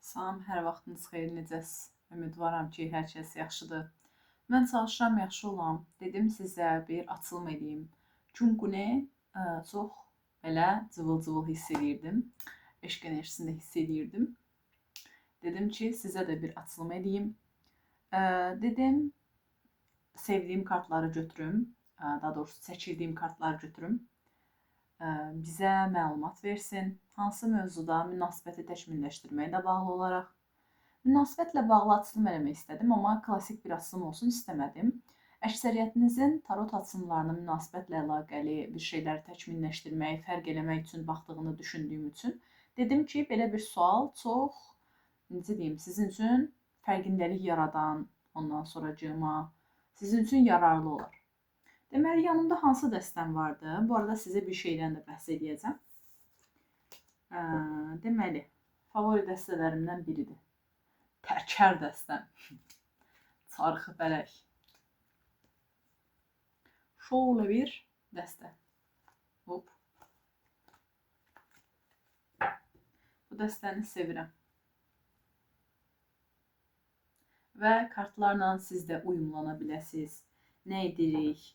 Salam, hər vaxtınız xeyir, necəsiz? Ümidvaram ki, hər kəs yaxşıdır. Mən çalışıram, yaxşı olam. Dedim sizə bir açılım edeyim. Çünki çox belə cıvıl-cıvıl hiss edirdim. Eşq enerjisini də hiss edirdim. Dedim ki, sizə də bir açılım edeyim. Dedim, sevdiyim kartları götürüm. Daha doğrusu çəkirdiyim kartları götürüm. Bizə məlumat versin. Hansı mövzuda münasibəti təkmilləşdirməklə bağlı olaraq. Münasibətlə bağlı açılım eləmək istədim, amma klassik bir açılım olsun istəmədim. Əksəriyyətinizin tarot açılımlarını münasibətlə əlaqəli bir şeyləri təkmilləşdirmək, fərq eləmək üçün baxdığını düşündüyüm üçün dedim ki, belə bir sual çox, necə deyim, sizin üçün fərqindəlik yaradan, ondan sonracığıma sizin üçün yararlı olar. Deməli, yanımda hansı dəstəm vardı? Bu arada sizə bir şeydən də bəhs edəcəm. Deməli, favori dəstələrimdən biridir. Təkər dəstəm. Çarxı bələk. Şöyle bir dəstə. Hop. Bu dəstəni sevirəm. Və kartlarla siz də uyumlana biləsiniz. Nə edirik?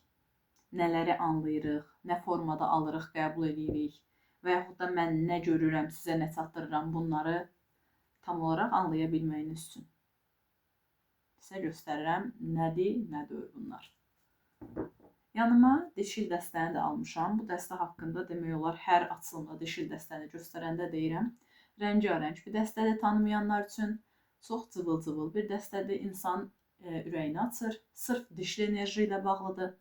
Nələri anlayırıq, nə formada alırıq, qəbul edirik və yaxud da mən nə görürəm, sizə nə çatdırıram, bunları tam olaraq anlaya bilməyiniz üçün. Sizə göstərirəm, nədir, nə deyil bunlar. Yanıma dişil dəstəni də almışam. Bu dəstə haqqında demək olar hər açılımda dişil dəstəni göstərəndə deyirəm. Rəngarəng bir dəstədir tanımayanlar üçün. Çox cıvıl-cıvıl bir dəstədir, insan ürəyini açır. Sırf dişli enerji ilə bağlıdır.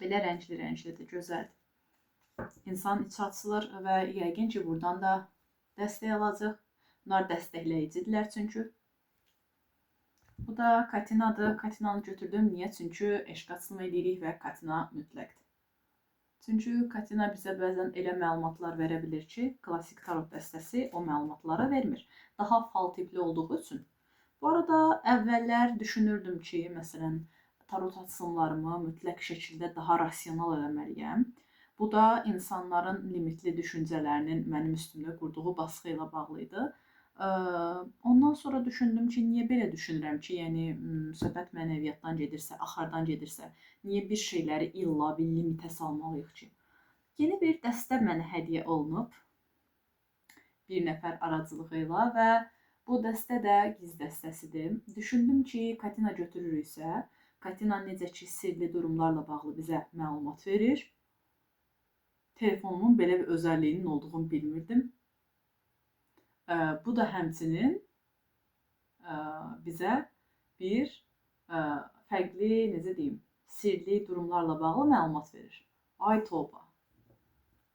Belə rəngli-rənglidir, gözəldir. İnsan içi açılır və yəqin ki, buradan da dəstək alacaq. Bunlar dəstəkləyicidirlər çünki. Bu da Katinadır. Katinanı götürdüm. Niyə? Çünki eşq açılımı edirik və Katina mütləqdir. Çünki Katina bizə bəzən elə məlumatlar verə bilir ki, klassik tarot dəstəsi o məlumatları vermir. Daha fal tipli olduğu üçün. Bu arada əvvəllər düşünürdüm ki, məsələn, tarot açılımlarımı mütləq şəkildə daha rasional eləməliyəm. Bu da insanların limitli düşüncələrinin mənim üstümdə qurduğu baskı ilə bağlıydı. Ondan sonra düşündüm ki, niyə belə düşünürəm ki, yəni söhbət mənəviyyatdan gedirsə, axardan gedirsə, niyə bir şeyləri illa bir limitə salmalıyıq ki? Yeni bir dəstə mənə hədiyyə olunub bir nəfər aracılığı ilə və bu dəstə də giz dəstəsidir. Düşündüm ki, Katina götürürüksə, Katina necə ki, sirli durumlarla bağlı bizə məlumat verir. Telefonumun belə bir özəlliyinin olduğunu bilmirdim. Bu da həmçinin bizə bir fərqli, necə deyim, sirli durumlarla bağlı məlumat verir. Ay toba.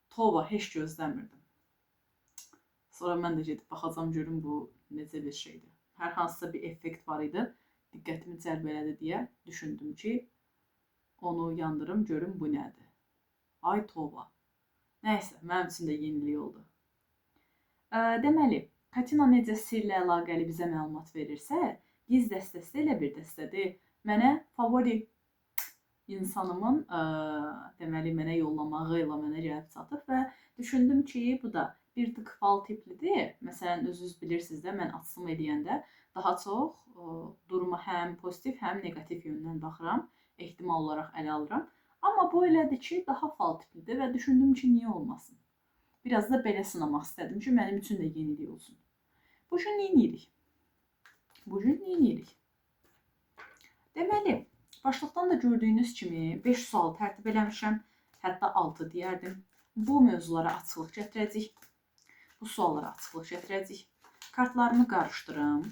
Toba, heç gözləmirdim. Sonra mən də gedib baxacam, görüm bu necə bir şeydir. Hər hansısa bir effekt var idi. Diqqətimi cəlb elədi deyə düşündüm ki, onu yandırım, görüm bu nədir. Ay toba. Nəysə, mənim üçün də yenilik oldu. Deməli, Katina necə sirlə əlaqəli bizə məlumat verirsə, giz dəstəsi elə bir dəstədir. Mənə favori insanımın deməli, mənə yollamağı ilə mənə gəlib çatıb və düşündüm ki, bu da bir tık fal tiplidir. Məsələn, özünüz bilirsiniz də, mən açılım edəndə daha çox duruma həm pozitiv, həm negativ yöndən baxıram, ehtimal olaraq ələ alıram. Amma bu elədir ki, daha fal tiplidir və düşündüm ki, niyə olmasın? Biraz da belə sınamaq istədim ki, mənim üçün də yenilik olsun. Bu gün nə edirik? Deməli, başlıqdan da gördüyünüz kimi 5 sual tərtib eləmişəm, hətta 6 deyərdim. Bu mövzulara açıqlıq gətirəcək. Bu suallara açıqlıq gətirəcək. Kartlarımı qarışdırım.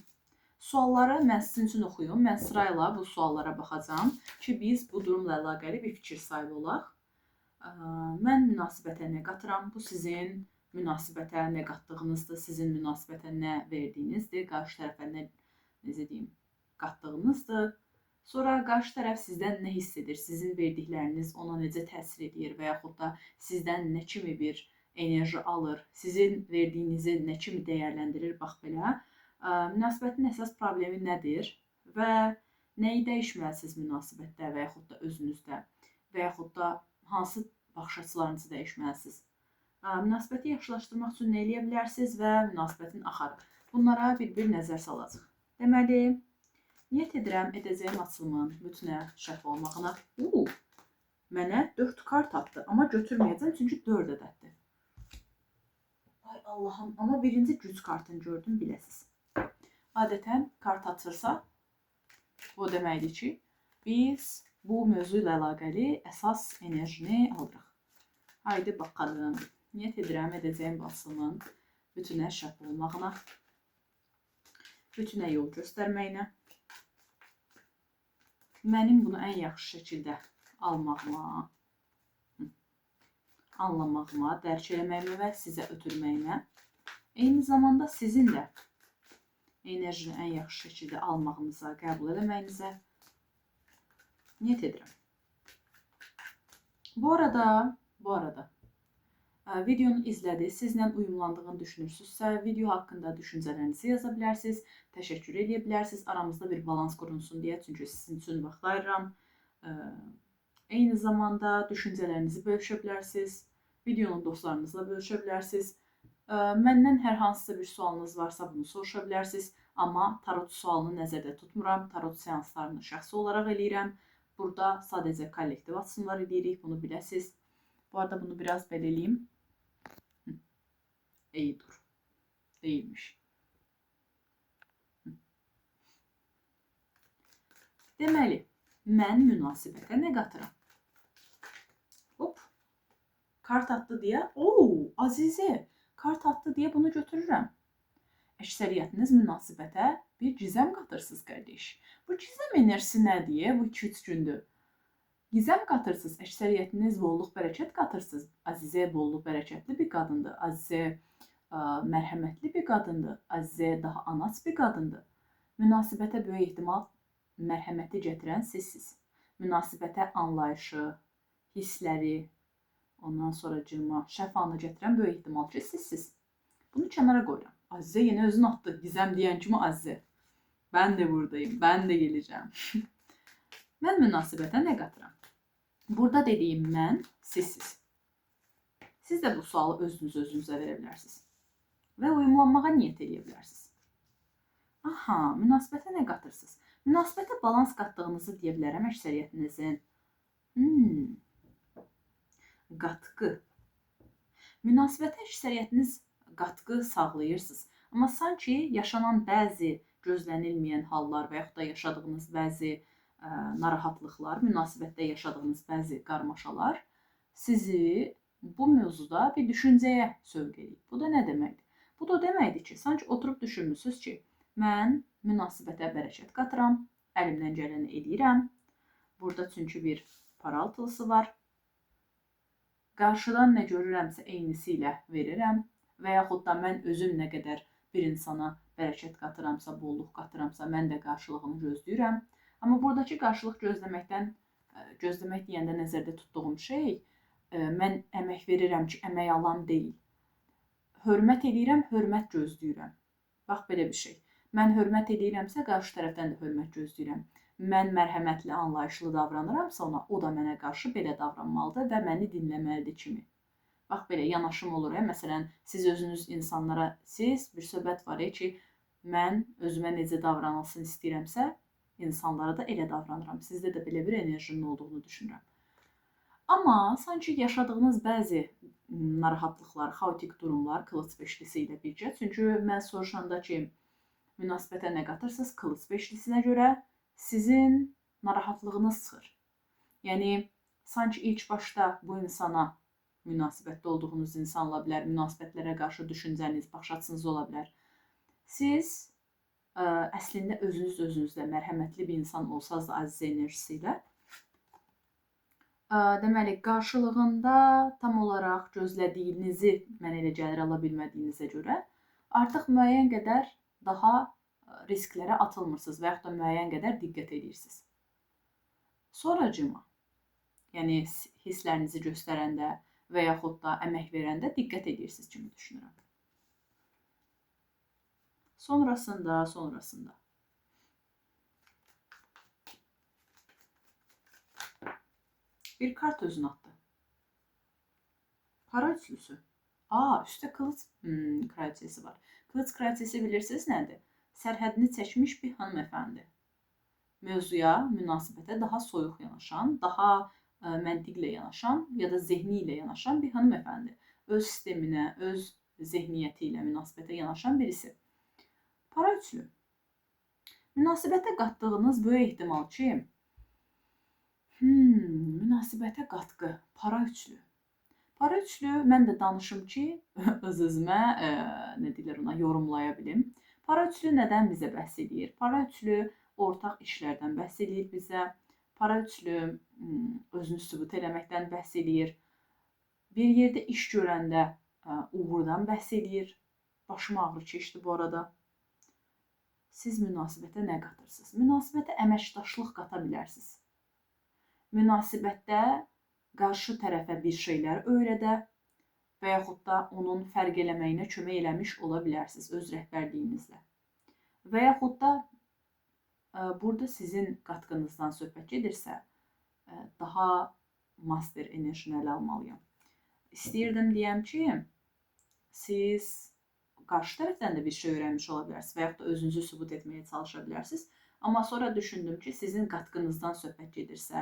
Sualları mən sizin üçün oxuyum. Mən sırayla bu suallara baxacağam ki, biz bu durumla əlaqəli bir fikir sahibi olaq. Mən münasibətə nə qatıram? Bu sizin münasibətə nə qatdığınızdır, sizin münasibətə nə verdiyinizdir, qarşı tərəfə nə, necə deyim, qatdığınızdır. Sonra qarşı tərəf sizdən nə hiss edir, sizin verdikləriniz ona necə təsir edir və yaxud da sizdən nə kimi bir enerji alır, sizin verdiyinizi nə kimi dəyərləndirir, bax belə. Münasibətin əsas problemi nədir və nəyi dəyişməlisiniz münasibətdə və yaxud da özünüzdə və yaxud da hansı baxış açılarınızı dəyişməlisiniz. Münasibəti yaxşılaşdırmaq üçün nə eləyə bilərsiniz və münasibətin axarı. Bunlara bir nəzər salacaq. Deməli, niyyət edirəm edəcəyim açılımın bütünə şəff olmağına. Mənə 4 kart atdı, amma götürməyəcəm çünki 4 ədəddir. Ay Allahım, amma birinci güc kartını gördüm, biləsiz. Adətən kart açırsa, o deməkdir ki, biz bu mövzu ilə əlaqəli əsas enerjini alırıq. Haydi bakalım. Niyyət edirəm edəcəyim açılımın bütünə şəff olmağına, bütünə yol göstərməyinə, mənim bunu ən yaxşı şəkildə almağıma, anlamağıma, dərk eləməyimə və sizə ötürməyimə, eyni zamanda sizin də enerjini ən yaxşı şəkildə almağınıza, qəbul eləməyinizə niyyət edirəm. Bu arada videonu izlədiniz, sizlə uyumlandığını düşünürsünüzsə, video haqqında düşüncələrinizi yaza bilərsiniz, təşəkkür edə bilərsiniz, aramızda bir balans qurulsun deyə, çünki sizin üçün vaxt ayırıram. Eyni zamanda düşüncələrinizi bölüşə bilərsiniz, videonu dostlarınızla bölüşə bilərsiniz. Məndən hər hansısa bir sualınız varsa bunu soruşa bilərsiniz, amma tarot sualını nəzərdə tutmuram, tarot seanslarını şəxsi olaraq eləyirəm. Burada sadəcə kollektiv açılımlar edirik, bunu biləsiniz. Bu arada bunu biraz belə eləyim. İyi dur. Değilmiş. Deməli, mən münasibətə nə qatıram? Hop. Kart atdı deyə, Azizə, kart atdı deyə bunu götürürəm. Əksəriyyətiniz münasibətə bir gizəm qatırsınız, qardaş. Bu gizəm enerjisi nədir? Bu 2-3 gündür. Gizəm qatırsınız, əksəriyyətiniz bolluq, bərəkət qatırsınız. Azizə bolluq, bərəkətli bir qadındır. Azizə mərhəmətli bir qadındır. Azizə daha anaç bir qadındır. Münasibətə böyük ehtimal mərhəməti gətirən sizsiz. Münasibətə anlayışı, hissləri, ondan sonra şəfanı gətirən böyük ehtimal ki, sizsiz. Bunu kənara qoyuram. Azizə yenə özünü atdı. Gizəm deyən kimi Azizə. Ben de buradayım. Ben de geleceğim. Mən münasibətə nə qatıram? Burada dediyim mən sizsiz. Siz də bu sualı özünüzə verə bilərsiniz. Və uyumlanmağa niyyət edə bilərsiniz. Aha, münasibətə nə qatırsınız? Münasibətə balans qatdığınızı deyə bilərəm əksəriyyətinizin. Qatqı. Münasibətə əksəriyyətiniz qatqı sağlayırsınız. Amma sanki yaşanan bəzi gözlənilməyən hallar və yaxud da yaşadığınız bəzi narahatlıqlar, münasibətdə yaşadığınız bəzi qarmaşalar sizi bu mövzuda bir düşüncəyə sövq edir. Bu da nə deməkdir? Bu da deməkdir ki, sanki oturub düşünmüsünüz ki, mən münasibətə bərəkət qatıram, əlimdən gələni edirəm. Burada çünki bir paraltılısı var. Qarşıdan nə görürəmsə eynisi ilə verirəm və yaxud da mən özüm nə qədər bir insana bərəkət qatıramsa, bolluq qatıramsa, mən də qarşılığını gözləyirəm. Amma buradakı qarşılıq gözləmək deyəndə nəzərdə tutduğum şey, mən əmək verirəm ki, əmək alan deyil. Hörmət edirəm, hörmət gözləyirəm. Bax, belə bir şey. Mən hörmət edirəmsə, qarşı tərəfdən də hörmət gözləyirəm. Mən mərhəmətli, anlayışlı davranıramsa ona, o da mənə qarşı belə davranmalıdır və məni dinləməlidir kimi. Bax, belə yanaşım olur. Məsələn, siz özünüz insanlara, bir söhbət var ki, mən özümə necə davranılsın istəyirəmsə, insanlara da elə davranıram. Sizdə də belə bir enerjinin olduğunu düşünürəm. Amma sanki yaşadığınız bəzi narahatlıqlar, xaotik durumlar qılıc beşlisi ilə birgə. Çünki mən soruşanda ki, münasibətə nə qatırsınız, qılıc beşlisinə görə sizin narahatlığınız çıxır. Yəni, sanki ilk başda bu insana, münasibətdə olduğunuz insan ola bilər, münasibətlərə qarşı düşüncəniz, baxış açınız ola bilər. Siz əslində özünüzlə mərhəmətli bir insan olsanız da Azizə enerjisi ilə, deməli, qarşılığında tam olaraq gözlədiyinizi, mən elə gəlir, ala bilmədiyinizə görə artıq müəyyən qədər daha risklərə atılmırsınız və yaxud da müəyyən qədər diqqət edirsiniz. Sonracıma, yəni hisslərinizi göstərəndə və yaxud da əmək verəndə diqqət edirsiniz kimi düşünürəm. Sonrasında. Bir kart özünü atdı. Para üçlüsü. Üstdə kılıç kraliçesi var. Kılıç kraliçesi bilirsiniz nədir? Sərhədini çəkmiş bir hanımefendi. Mövzuya, münasibətə daha soyuq yanaşan, daha məntiqlə yanaşan ya da zehni ilə yanaşan bir hanımefendi. Öz sisteminə, öz zehniyyəti ilə münasibətə yanaşan birisi. Para üçlü. Münasibətə qatdığınız böyük ehtimal ki, münasibətə qatqı, para üçlü. Para üçlü, mən də danışım ki, öz-özümə, nə deyirlər ona, yorumlaya bilim. Para üçlü nədən bizə bəhs edir? Para üçlü ortaq işlərdən bəhs edir bizə. Para üçlü özünü sübut eləməkdən bəhs edir. Bir yerdə iş görəndə uğurdan bəhs edir. Başım ağrı keçdi bu arada. Siz münasibətə nə qatırsınız? Münasibətə əməkdaşlıq qata bilərsiniz. Münasibətdə qarşı tərəfə bir şeylər öyrədə və yaxud da onun fərq eləməyinə kömək eləmiş ola bilərsiniz öz rəhbərliyinizlə. Və yaxud da burada sizin qatqınızdan söhbət gedirsə, daha master enerjini ələ almalıyam. İstəyirdim deyəm ki, siz qarşı tərəfdən də bir şey öyrənmiş ola bilərsiniz və yaxud da özünüzü sübut etməyə çalışa bilərsiniz. Amma sonra düşündüm ki, sizin qatqınızdan söhbət gedirsə,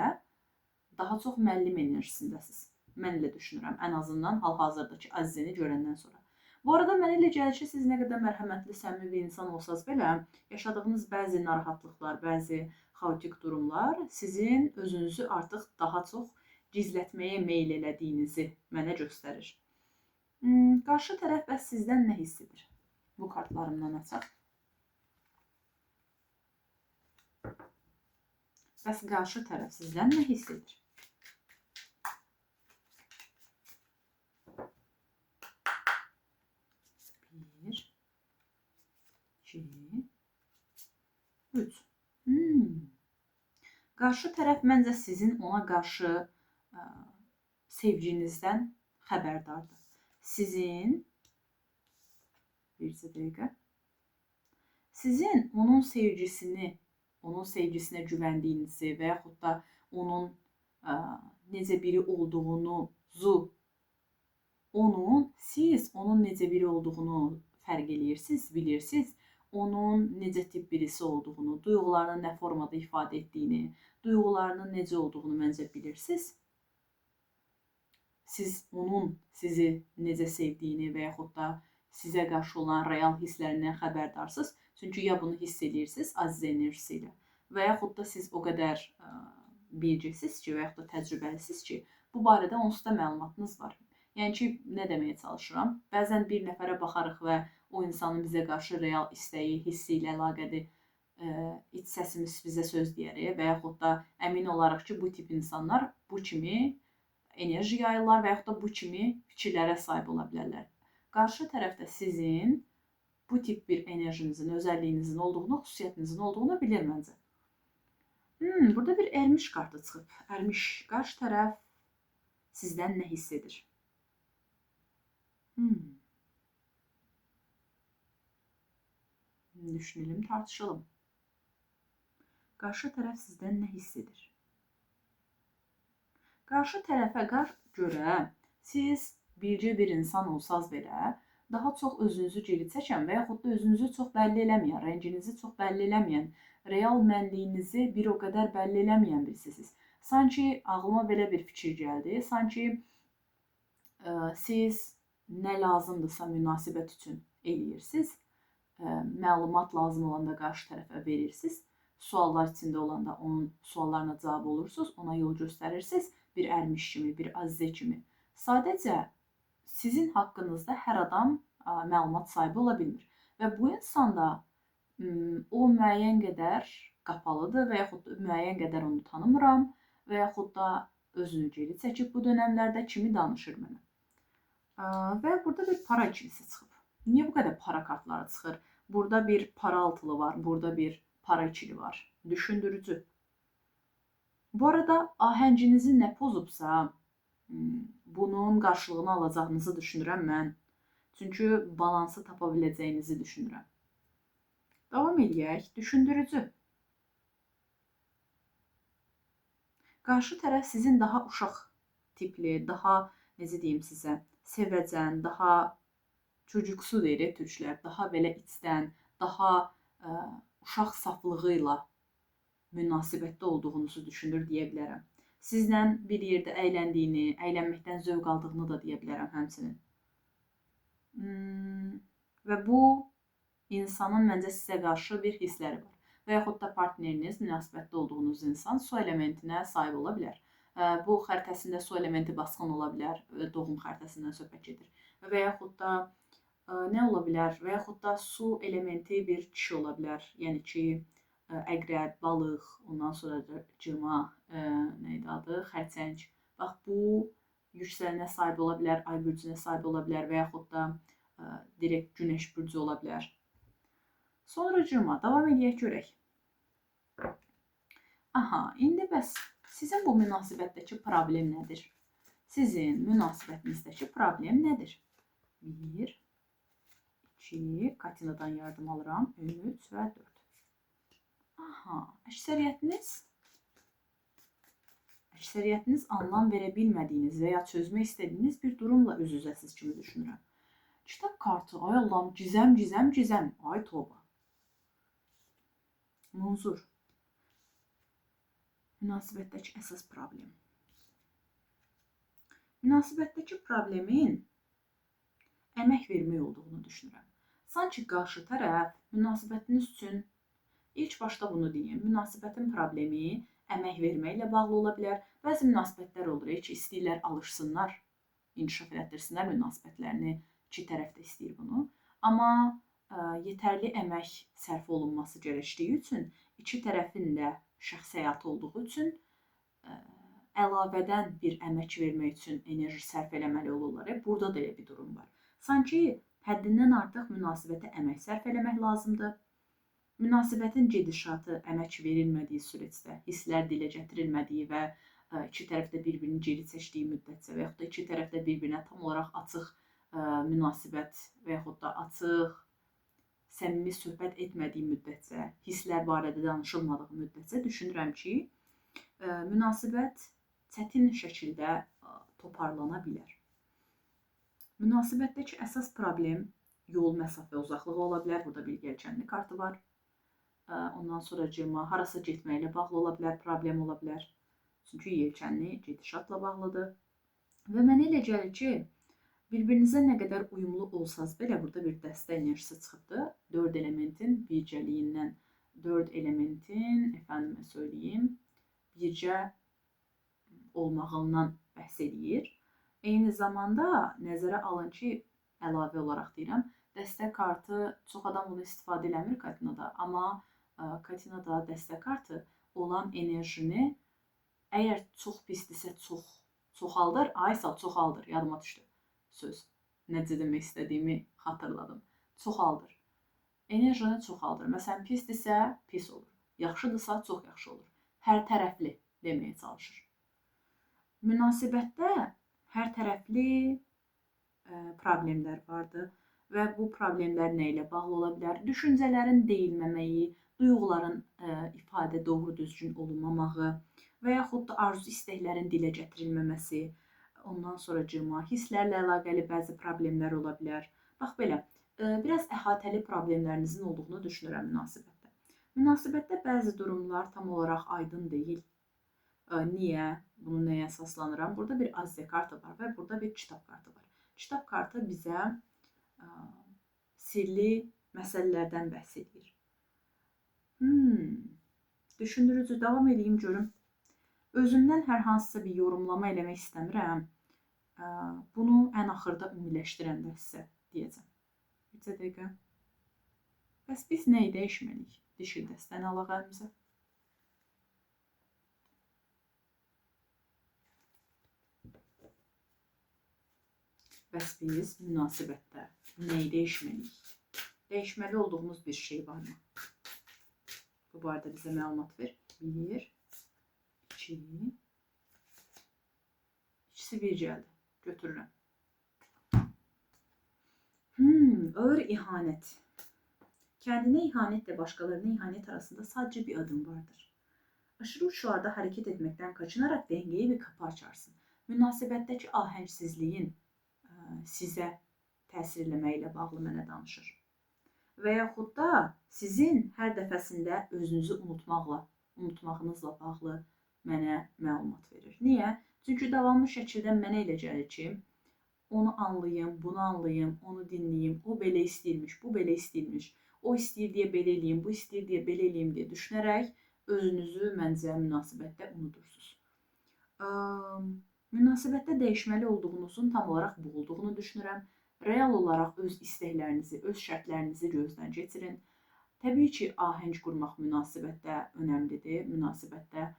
daha çox müəllim enerjisindəsiniz. Mən elə düşünürəm, ən azından hal-hazırdakı Azizəni görəndən sonra. Bu arada mənə elə gəlir ki, siz nə qədər mərhəmətli, səmimi bir insan olsanız belə, yaşadığınız bəzi narahatlıqlar, bəzi xaotik durumlar sizin özünüzü artıq daha çox gizlətməyə meyl elədiyinizi mənə göstərir. Qarşı tərəf bəs sizdən nə hiss edir? Bu kartlarımdan açaq. Bəs qarşı tərəf sizdən nə hiss edir? Bir, iki, üç. Qarşı tərəf məncə sizin ona qarşı sevginizdən xəbərdardır. Sizin, bircə dəqiqə, sizin onun sevgisinə güvəndiyinizi və yaxud da onun necə biri olduğunuzu, siz onun necə biri olduğunu fərq eləyirsiniz, bilirsiniz, onun necə tip birisi olduğunu, duyğularını nə formada ifadə etdiyini, duyğularının necə olduğunu məncə bilirsiniz. Siz onun sizi necə sevdiyini və yaxud da sizə qarşı olan real hisslərindən xəbərdarsınız. Çünki ya bunu hiss edirsiniz Aziz enerjisi ilə və yaxud da siz o qədər bilgisiniz ki və yaxud da təcrübəlisiniz ki, bu barədə onsuz da məlumatınız var. Yəni ki, nə deməyə çalışıram? Bəzən bir nəfərə baxarıq və o insanın bizə qarşı real istəyi, hissi ilə əlaqəli iç səsimiz bizə söz deyərik və yaxud da əmin olaraq ki, bu tip insanlar bu kimi enerji yayırlar və yaxud da bu kimi fikirlərə sahib ola bilərlər. Qarşı tərəfdə sizin bu tip bir enerjinizin, özəlliyinizin olduğunu, xüsusiyyətinizin olduğunu bilir məncə. Burada bir ərmiş kartı çıxıb. Ərmiş, qarşı tərəf sizdən nə hiss edir? Düşünelim, tartışalım. Qarşı tərəf sizdən nə hiss edir? Qarşı tərəfə görə siz bircə bir insan olsanız belə, daha çox özünüzü geri çəkən və yaxud da özünüzü çox bəlli eləməyən, rənginizi çox bəlli eləməyən, real mənliyinizi bir o qədər bəlli eləməyən birisiniz. Sanki ağlıma belə bir fikir gəldi. Sanki siz nə lazımdırsa münasibət üçün eləyirsiniz. Məlumat lazım olanda qarşı tərəfə verirsiniz. Suallar içində olanda onun suallarına cavab olursunuz, ona yol göstərirsiniz. Bir ərmiş kimi, bir azizə kimi. Sadəcə sizin haqqınızda hər adam məlumat sahibi ola bilmir. Və bu insanda o müəyyən qədər qapalıdır və yaxud da müəyyən qədər onu tanımıram və yaxud da özünü geri çəkib bu dönəmlərdə kimi danışır mənə. Və burada bir para ikilisi çıxıb. Niyə bu qədər para kartları çıxır? Burada bir para altılı var, burada bir para ikili var. Düşündürücü. Bu arada ahənginizi nə pozubsa, bunun qarşılığını alacağınızı düşünürəm mən. Çünki balansı tapa biləcəyinizi düşünürəm. Davam edək. Düşündürücü. Qarşı tərəf sizin daha uşaq tipli, daha necə deyim sizə, sevəcən, daha çocuksu deyir türklər, daha belə içdən, daha uşaq saflığı ilə münasibətdə olduğunuzu düşünür deyə bilərəm. Sizlə bir yerdə əyləndiyini, əylənməkdən zövq aldığını da deyə bilərəm həmçinin. Və bu insanın məncə sizə qarşı bir hissləri var. Və yaxud da partneriniz, münasibətdə olduğunuz insan su elementinə sahib ola bilər. Bu xəritəsində su elementi basqın ola bilər, doğum xəritəsindən söhbət gedir. Və yaxud da nə ola bilər? Və yaxud da su elementi bir kişi ola bilər. Yəni ki, əqrəb, balıq, ondan sonra da cırma, neydi adı, xərçəng. Bax, bu yüksələnə sahib ola bilər, ay bürcünə sahib ola bilər və yaxud da direkt günəş bürcü ola bilər. Sonracığıma davam edək görək. Aha, indi bəs sizin bu münasibətdəki problem nədir? Sizin münasibətinizdəki problem nədir? 1, 2, Katinadan yardım alıram. 3 və 4. Aha, əksəriyyətiniz anlam verə bilmədiyiniz və ya çözmək istədiyiniz bir durumla üz-üzəsiz kimi düşünürəm. Kitab kartı, ay Allahım, gizəm. Ay toba. Munzur. Münasibətdəki əsas problem. Münasibətdəki problemin əmək vermək olduğunu düşünürəm. Sanki qarşı tərəf münasibətiniz üçün ilk başda bunu deyim. Münasibətin problemi əmək verməklə bağlı ola bilər. Bəzi münasibətlər olur ki, istəyirlər alışsınlar, inkişaf etdirsinlər münasibətlərini. İki tərəf də istəyir bunu. Amma yetərli əmək sərf olunması gərəkdiyi üçün, iki tərəfin də şəxsi həyatı olduğu üçün əlavədən bir əmək vermək üçün enerji sərf eləməli olurlar. Burada da elə bir durum var. Sanki həddindən artıq münasibətə əmək sərf eləmək lazımdır. Münasibətin gedişatı əmək verilmədiyi sürəcdə, hisslər dilə gətirilmədiyi və iki tərəf də bir-birini geri çəkdiyi müddətcə və yaxud da iki tərəf də bir-birinə tam olaraq açıq münasibət və yaxud da açıq, səmimi söhbət etmədiyi müddətcə, hisslər barədə danışılmadığı müddətcə düşünürəm ki, münasibət çətin şəkildə toparlana bilər. Münasibətdəki əsas problem yol, məsafə, uzaqlığı ola bilər. Burada bir yelkənli kartı var. Ondan sonra harasa getməklə bağlı ola bilər, problem ola bilər. Çünki yelkənli gedişatla bağlıdır. Və mənə elə gəlir ki, bir-birinizə nə qədər uyumlu olsanız belə, burada bir dəstə enerjisi çıxıbdır. 4 elementin bircəliyindən, 4 elementin, efendimə söyləyim, bircə olmağından bəhs edir. Eyni zamanda nəzərə alın ki, əlavə olaraq deyirəm, dəstə kartı çox adam bunu istifadə eləmir Katinada, amma Katinada dəstə kartı olan enerjini əgər çox pisdirsə çoxaldır, aysa çoxaldır, yadıma düşdü söz. Necə demək istədiyimi xatırladım. Çoxaldır. Enerjini çoxaldır. Məsələn, pisdirsə pis olur. Yaxşıdırsa çox yaxşı olur. Hər tərəfli deməyə çalışır. Münasibətdə hər tərəfli problemlər vardır və bu problemlər nə ilə bağlı ola bilər? Düşüncələrin deyilməməyi, duyğuların ifadə doğru düzgün olunmamağı və yaxud da arzu istəklərin dilə gətirilməməsi, ondan sonra hisslərlə əlaqəli bəzi problemlər ola bilər. Bax belə, biraz əhatəli problemlərinizin olduğunu düşünürəm münasibətdə. Münasibətdə bəzi durumlar tam olaraq aydın deyil. Niyə? Bunu nəyə əsaslanıram? Burada bir Azya kartı var və burada bir kitab kartı var. Kitab kartı bizə sirli məsələlərdən bəhs edir. Düşündürücü, davam edeyim görüm. Özümdən hər hansısa bir yorumlama eləmək istəmirəm. Bunu ən axırda ümumiləşdirəndə sizə deyəcəm. Bir dəqiqə. Bəs biz nəyi dəyişməliyik? Dişil dəstəni alaq əlimizə. Bəs biz münasibətdə nəyi dəyişməliyik? Dəyişməli olduğumuz bir şey varmı? Bu barədə bizə məlumat ver. 1, 2, ikisi bir gəldi. Götürürəm. Ağır ihanət. Kendine ihanetle başkalarına ihanet arasında sadece bir adım vardır. Aşırı uçlarda hareket etmekten kaçınarak dengeyi bir kapı açarsın. Münasebetteki ahenksizliğin sizə təsir eləməklə bağlı mənə danışır. Və yaxud da sizin hər dəfəsində özünüzü unutmağınızla bağlı mənə məlumat verir. Niyə? Çünki davamlı şəkildə mənə elə gəlir ki, onu anlayım, bunu anlayım, onu dinləyim, o belə istəyirmiş, bu belə istəyirmiş, o istəyir deyə belə eləyim, bu istəyir deyə belə eləyim deyə düşünərək özünüzü məncə münasibətdə unudursunuz. Münasibətdə dəyişməli olduğunuzun tam olaraq bu olduğunu düşünürəm. Real olaraq öz istəklərinizi, öz şərtlərinizi gözdən keçirin. Təbii ki, ahəng qurmaq münasibətdə önəmlidir. Münasibətdə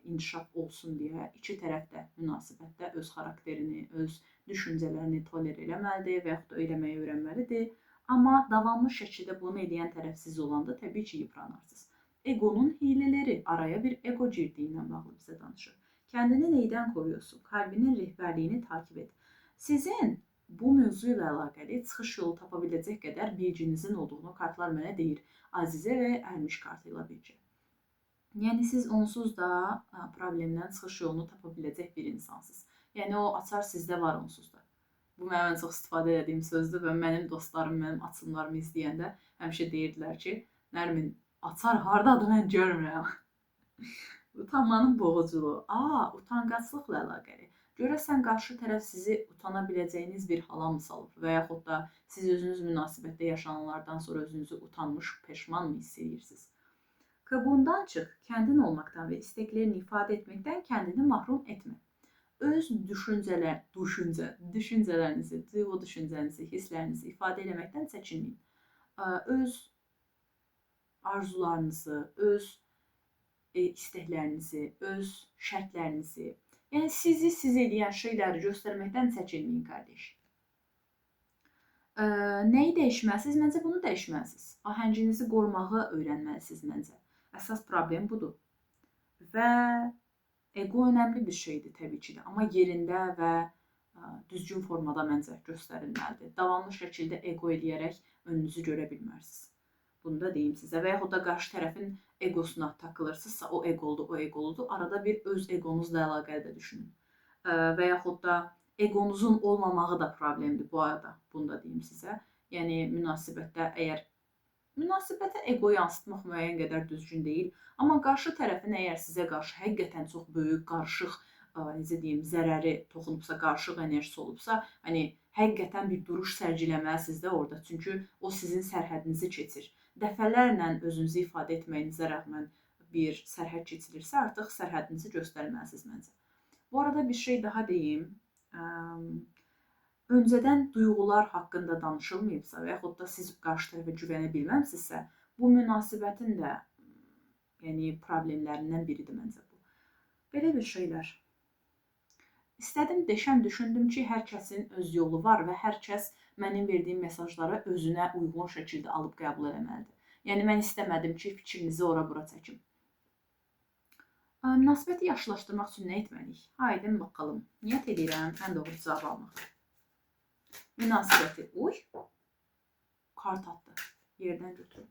inkişaf olsun deyə iki tərəf də münasibətdə öz xarakterini, öz düşüncələrini toler eləməlidir və yaxud da eləməyi öyrənməlidir. Amma davamlı şəkildə bunu edən tərəf siz olanda təbii ki, yıpranarsınız. Egonun hilələri, araya bir ego girdiyindən bağlı bizə danışır. Kəndini neydən qoruyursun? Qalbinin rəhbərliyini takib et. Sizin bu mövzu ilə əlaqəli çıxış yolu tapa biləcək qədər bilginizin olduğunu kartlar mənə deyir. Azizə və ərmiş kartı ilə bircə. Yəni siz onsuz da problemdən çıxış yolunu tapa biləcək bir insansınız. Yəni o açar sizdə var onsuz da. Bu mənim çox istifadə etdiyim sözdür və mənim dostlarım, mənim açılımlarımı izləyəndə həmişə deyirdilər ki, Nərmin, açar hardadır mən görmürəm. Utanmanın boğuculuğu. Utanqaçlıqla əlaqəli. Görəsən qarşı tərəf sizi utana biləcəyiniz bir hala mı salıb və yaxud da siz özünüz münasibətdə yaşananlardan sonra özünüzü utanmış, peşman mı hiss edirsiniz? Kabuğundan çıx, kəndin olmaqdan və istəklərini ifadə etməkdən kəndini mahrum etmə. Öz düşüncələrinizi, duyğu düşüncənizi, hisslərinizi ifadə etməkdən çəkinməyin. Öz arzularınızı, öz istəklərinizi, öz şərtlərinizi, yəni sizi siz edən şeyləri göstərməkdən çəkinməyin, qardaş. Nəyi dəyişməlisiniz? Məncə bunu dəyişməlisiniz. Ahənginizi qorumağı öyrənməlisiniz məncə. Əsas problem budur. Və ego önəmli bir şeydir təbii ki də, amma yerində və düzgün formada məncə göstərilməlidir. Davamlı şəkildə ego eləyərək önünüzü görə bilmərsiniz. Bunu da deyim sizə. Və yaxud da qarşı tərəfin egosuna takılırsınızsa, o egoludur. Arada bir öz egonuzla əlaqəli də düşünün. Və yaxud da egonuzun olmamağı da problemdir bu arada. Bunu da deyim sizə. Yəni münasibətdə münasibətə ego yansıtmaq müəyyən qədər düzgün deyil. Amma qarşı tərəfin əgər sizə qarşı həqiqətən çox böyük, qarışıq, necə deyim, zərəri toxunubsa, qarışıq enerjisi olubsa, hani həqiqətən bir duruş sərgiləməlisiniz də orada. Çünki o sizin sərhədinizi keçir. Dəfələrlə özünüzü ifadə etməyinizə rəğmən bir sərhəd keçirirsə, artıq sərhədinizi göstərməlisiniz məncə. Bu arada bir şey daha deyim. Öncədən duyğular haqqında danışılmayıbsa və yaxud da siz qarşı tərəfə güvənə bilməmsinizsə, bu münasibətin də problemlərindən biridir məncə bu. Belə bir şeylər. İstədim, düşündüm ki, hər kəsin öz yolu var və hər kəs mənim verdiyim mesajları özünə uyğun şəkildə alıb qəbul eləməlidir. Yəni, mən istəmədim ki, fikrinizi ora-bura çəkim. Münasibəti yaxşılaşdırmaq üçün nə etməliyik? Haydi, bakalım. Niyyət edirəm, ən doğru cavab almaq. Münasibəti, kart atdı, yerdən götürüm.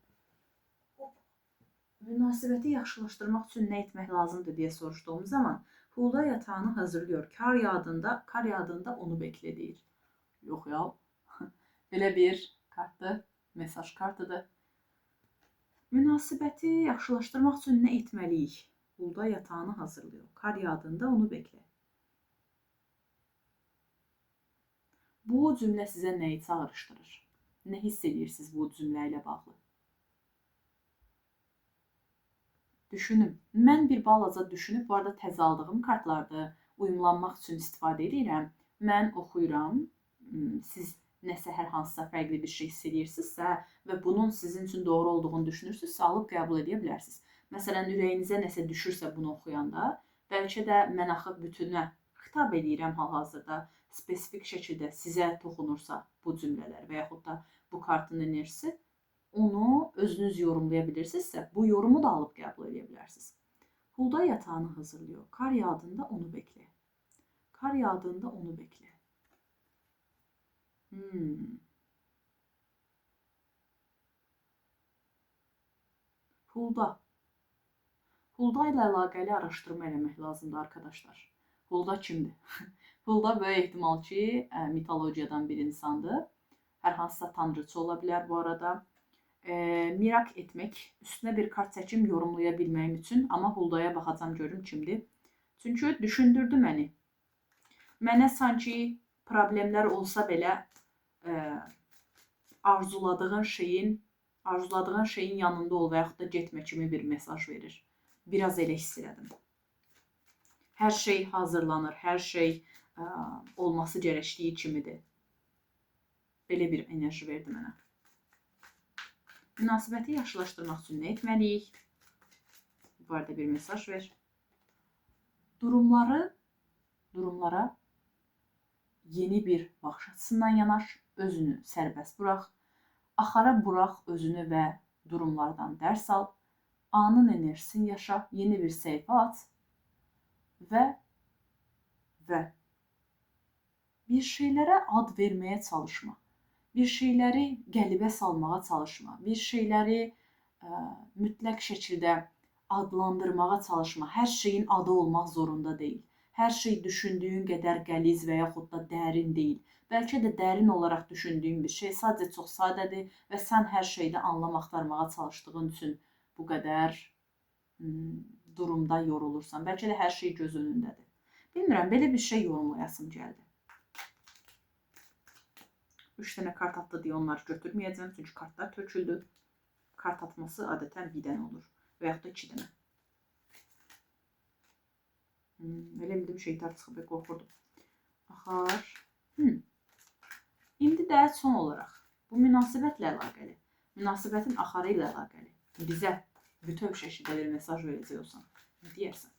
Münasibəti yaxşılaşdırmaq üçün nə etmək lazımdır deyə soruşduğum zaman, Hulda yatağını hazırlıyor, kar yağdığında onu bekle deyir. Yox ya, belə bir kartdır, mesaj kartıdır. Münasibəti yaxşılaşdırmaq üçün nə etməliyik? Hulda yatağını hazırlıyor, kar yağdığında onu bekle. Bu cümlə sizə nəyi çağrışdırır? Nə hiss edirsiniz bu cümlə ilə bağlı? Düşünün. Mən bir balaca düşünüb, bu arada təzə aldığım kartlarda uyumlanmaq üçün istifadə edirəm. Mən oxuyuram. Siz nəsə hər hansısa fərqli bir şey hiss edirsinizsə və bunun sizin üçün doğru olduğunu düşünürsünüzsə, alıb qəbul edə bilərsiniz. Məsələn, ürəyinizə nəsə düşürsə bunu oxuyanda, bəlkə də mən axı bütünə xitab edirəm hal-hazırda, spesifik şəkildə sizə toxunursa bu cümlələr və yaxud da bu kartın enerjisi, onu özünüz yorumlaya bilirsinizsə, bu yorumu da alıb qəbul edə bilərsiniz. Hulda yatağını hazırlıyor. Kar yağdığında onu bekle. Kar yağdığında onu bekle. Hulda. Hulda ilə əlaqəli araşdırma eləmək lazımdır arkadaşlar. Hulda kimdir? Hulda böyük ehtimal ki, mitologiyadan bir insandır. Hər hansısa tanrıçı ola bilər bu arada. Mirak etmək, üstünə bir kart çəkim yorumlaya bilməyim üçün, amma Huldaya baxacam görüm kimdir. Çünki düşündürdü məni. Mənə sanki problemlər olsa belə arzuladığın şeyin yanında ol və yaxud da getmə kimi bir mesaj verir. Biraz elə hiss elədim. Hər şey hazırlanır, hər şey olması gərəkdiyi kimidir. Belə bir enerji verdi mənə. Münasibəti yaxşılaşdırmaq üçün nə etməliyik? Bu barədə bir mesaj ver. Durumlara yeni bir baxış açısından yanaş, özünü sərbəst burax, axara burax özünü və durumlardan dərs al, anın enerjisini yaşa, yeni bir səhifə aç və bir şeylərə ad verməyə çalışma. Bir şeyləri qəlibə salmağa çalışma. Bir şeyləri mütləq şəkildə adlandırmağa çalışma. Hər şeyin adı olmaq zorunda deyil. Hər şey düşündüyün qədər qəliz və yaxud da dərin deyil. Bəlkə də dərin olaraq düşündüyün bir şey sadəcə çox sadədir və sən hər şeydə anlam axtarmağa çalışdığın üçün bu qədər durumda yorulursan. Bəlkə də hər şey göz önündədir. Bilmirəm, belə bir şey yorumlayasım gəldi. 3 dənə kart atdı deyə onları götürməyəcəm, çünki kartlar töküldü. Kart atması adətən bir dənə olur və yaxud da 2 dənə. Elə bildim şeytar çıxıb və qorxurdum. Axar. İndi də son olaraq bu münasibətlə əlaqəli, münasibətin axarı ilə əlaqəli bizə bütöv şəkildə bir mesaj verəcək olsan, nə deyərsən?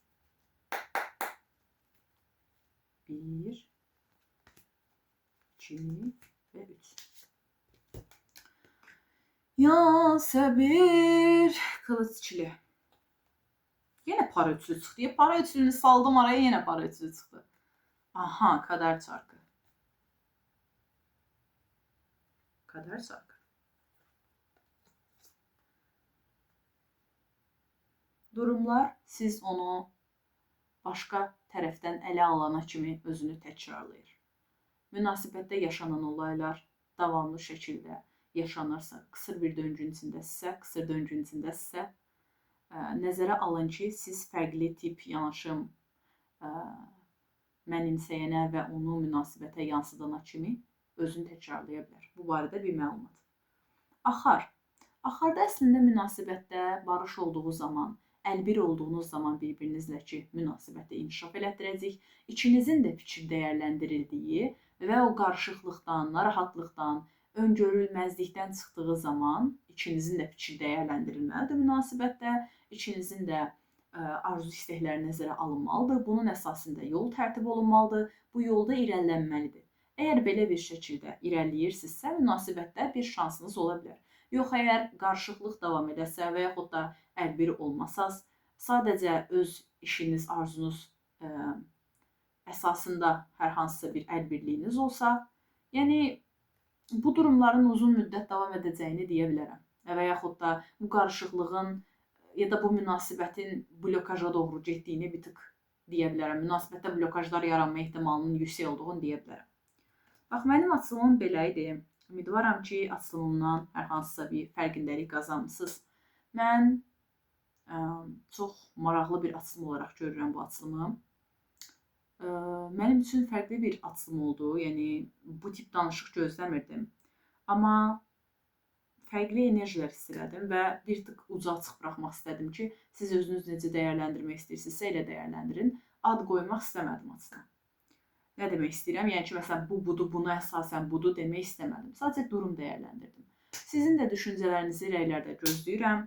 1, 2 ve 3. Yasemin kılıç çili. Yine para üçlü çıktı. Para üçlünü saldım araya, yine para üçlü çıktı. Aha, kader çarkı. Kader çarkı. Durumlar siz onu başka tərəfdən ələ alana kimi özünü təkrarlayır. Münasibətdə yaşanan olaylar davamlı şəkildə yaşanırsa, qısır bir döngünün içindəsə, nəzərə alın ki, siz fərqli tip yanaşım mənimsəyənə və onu münasibətə yansıdana kimi özünü təkrarlaya bilər. Bu barədə bir məlumat. Axar. Axarda əslində münasibətdə barış olduğu zaman, əlbir olduğunuz zaman bir-birinizlə ki, münasibətdə inkişaf elətdirəcək, ikinizin də fikir dəyərləndirildiyi və o qarışıqlıqdan, narahatlıqdan, öngörülməzlikdən çıxdığı zaman ikinizin də fikir dəyərləndirilməlidir münasibətdə, ikinizin də arzu istəkləri nəzərə alınmalıdır, bunun əsasında yol tərtib olunmalıdır, bu yolda irəlilənməlidir. Əgər belə bir şəkildə irəliləyirsinizsə, münasibətdə bir şansınız ola bilər. Yox, əgər qarışıqlıq davam edəsə və yaxud da əlbir olmasaz, sadəcə öz işiniz, arzunuz əsasında hər hansısa bir əlbirliyiniz olsa, yəni bu durumların uzun müddət davam edəcəyini deyə bilərəm. Və yaxud da bu qarışıqlığın ya da bu münasibətin blokaja doğru getdiyini bir tık deyə bilərəm. Münasibətdə blokajlar yaranma ehtimalının yüksək olduğunu deyə bilərəm. Bax, mənim açılımım belə idi. Ümidvaram ki, açılımdan hər hansısa bir fərqindəlik qazanmısınız. Mən çox maraqlı bir açılım olaraq görürəm bu açılımı. Mənim üçün fərqli bir açılım oldu. Yəni, bu tip danışıq gözləmirdim. Amma fərqli enerjilər hiss elədim və bir tık ucu açıq buraxmaq istədim ki, siz özünüz necə dəyərləndirmək istəyirsinizsə elə dəyərləndirin. Ad qoymaq istəmədim açılım. Nə demək istəyirəm? Yəni ki, məsələn, bu budur, buna əsasən budur demək istəmədim. Sadəcə durum dəyərləndirdim. Sizin də düşüncələrinizi rəylərdə gözləyirəm.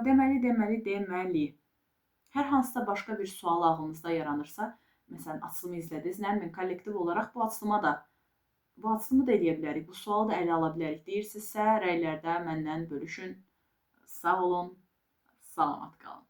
Deməli. Hər hansısa başqa bir sual ağlınızda yaranırsa, məsələn, açılımı izlədiniz, nə bilim, kollektiv olaraq bu açılımı da eləyə bilərik, bu sualı da ələ ala bilərik deyirsinizsə, rəylərdə məndən bölüşün. Sağ olun, salamat qalın.